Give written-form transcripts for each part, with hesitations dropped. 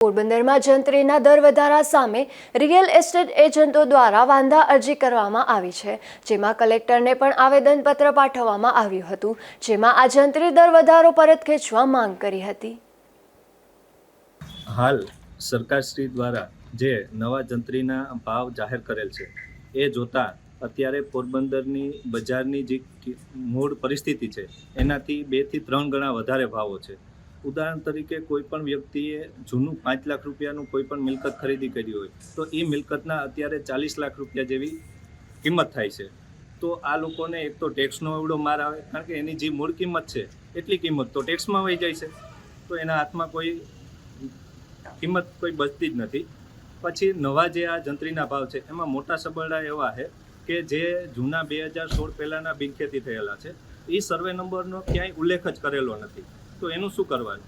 પોરબંદરમાં જંત્રીના દર વધારા સામે રિયલ એસ્ટેટ એજન્ટો દ્વારા વાંધા અરજી કરવામાં આવી છે, જેમાં કલેક્ટરને પણ આવેદનપત્ર પાઠવવામાં આવ્યું હતું, જેમાં આ જંત્રી દર વધારો પરત ખેંચવા માંગ કરી હતી। હાલ સરકારશ્રી દ્વારા જે નવા જંત્રીના ભાવ જાહેર કરેલ છે એ જોતા અત્યારે પોરબંદરની બજારની જે મૂળ પરિસ્થિતિ છે એનાથી 2 થી 3 ગણા વધારે ભાવો છે। ઉદાહરણ તરીકે કોઈ પણ વ્યક્તિએ જૂનું 5 લાખ રૂપિયાનું કોઈ પણ મિલકત ખરીદી કરી હોય તો એ મિલકતના અત્યારે 40 લાખ રૂપિયા જેવી કિંમત થાય છે। તો આ લોકોને એક તો ટેક્સનો એવડો માર આવે, કારણ કે એની જે મૂળ કિંમત છે એટલી કિંમત તો ટેક્સમાં વહી જાય છે, તો એના હાથમાં કોઈ કિંમત કોઈ બચતી જ નથી। પછી નવા જે આ જંત્રીના ભાવ છે એમાં મોટા સબરડા એવા છે કે જે જૂના 2016 પહેલાંના બિનખેતી થયેલા છે, એ સર્વે નંબરનો ક્યાંય ઉલ્લેખ જ કરેલો નથી। તો એનું શું કરવાનું?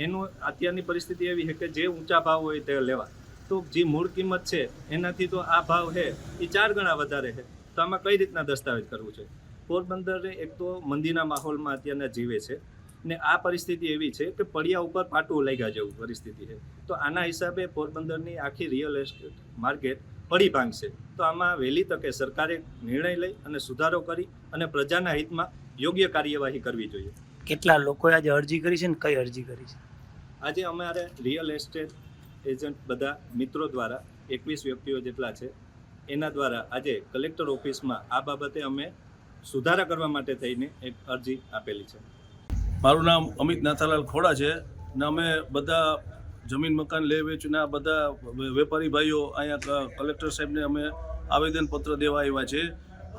એનું અત્યારની પરિસ્થિતિ એવી છે કે જે ઊંચા ભાવ હોય તે લેવા, તો જે મૂળ કિંમત છે એનાથી તો આ ભાવ છે એ 4 ગણા વધારે છે। તો આમાં કઈ રીતના દસ્તાવેજ કરવું છે? પોરબંદરે એક તો મંદીના માહોલમાં અત્યારના જીવે છે ને આ પરિસ્થિતિ એવી છે કે પડ્યા ઉપર પાટું લાગ્યા જેવું પરિસ્થિતિ છે। તો આના હિસાબે પોરબંદરની આખી રિયલ એસ્ટેટ માર્કેટ પડી ભાંગશે। તો આમાં વહેલી તકે સરકારે નિર્ણય લઈ અને સુધારો કરી અને પ્રજાના હિતમાં યોગ્ય કાર્યવાહી કરવી જોઈએ। કેટલા લોકોએ આજે અરજી કરી છે ને કઈ અરજી કરી છે? આજે અમારે રિયલ એસ્ટેટ એજન્ટ બધા મિત્રો દ્વારા 21 વ્યક્તિઓ જેટલા છે એના દ્વારા આજે કલેક્ટર ઓફિસમાં આ બાબતે અમે સુધારા કરવા માટે થઈને એક અરજી આપેલી છે। મારું નામ અમિત નાથાલાલ ખોડા છે ને અમે બધા જમીન મકાન લે વેચના બધા વેપારી ભાઈઓ અહીંયા કલેક્ટર સાહેબને અમે આવેદનપત્ર દેવા આવ્યા છે।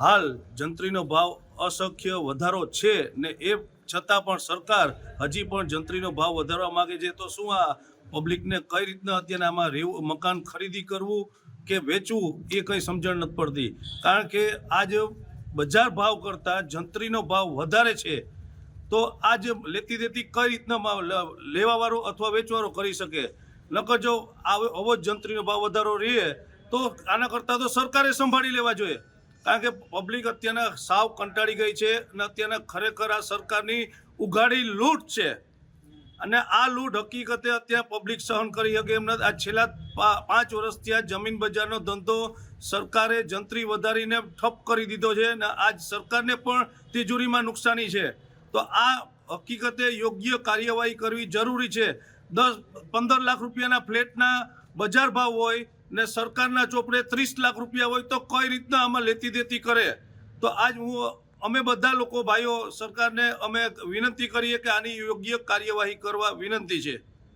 હાલ જંત્રીનો ભાવ અશક્ય વધારો છે ને એ છતાં પણ સરકાર હજી પણ જંત્રીનો ભાવ વધારવા માગે છે। તો શું આ પબ્લિકને કઈ રીતના અત્યારે આમાં રહેવું, મકાન ખરીદી કરવું કે વેચવું એ કંઈ સમજણ નથી પડતી, કારણ કે આજ બજાર ભાવ કરતાં જંત્રીનો ભાવ વધારે છે। તો આજ લેતી દેતી કઈ રીતના લેવાવાળો અથવા વેચવાળો કરી શકે? નકર જો આવો જ જંત્રીનો ભાવ વધારો રહે તો આના કરતાં તો સરકારે સંભાળી લેવા જોઈએ, કારણ કે પબ્લિક અત્યારના સાવ કંટાળી ગઈ છે અને અત્યારના ખરેખર આ સરકારની ઉઘાડી લૂંટ છે અને આ લૂંટ હકીકતે અત્યારે પબ્લિક સહન કરી શકે એમ નથી। આ છેલ્લા 5 વર્ષથી આ જમીન બજારનો ધંધો સરકારે જંત્રી વધારીને ઠપ કરી દીધો છે અને આજ સરકારને પણ તિજોરીમાં નુકસાની છે। તો આ હકીકતે યોગ્ય કાર્યવાહી કરવી જરૂરી છે। 10-15 લાખ રૂપિયાના ફ્લેટના બજાર ભાવ હોય ને સરકારના ચોપડે 30 લાખ રૂપિયા હોય તો કઈ રીતના આમાં લેતી દેતી કરે? તો આજ અમે બધા લોકો ભાઈઓ સરકારને અમે વિનંતી કરીએ કે આની યોગ્ય કાર્યવાહી કરવા વિનંતી છે।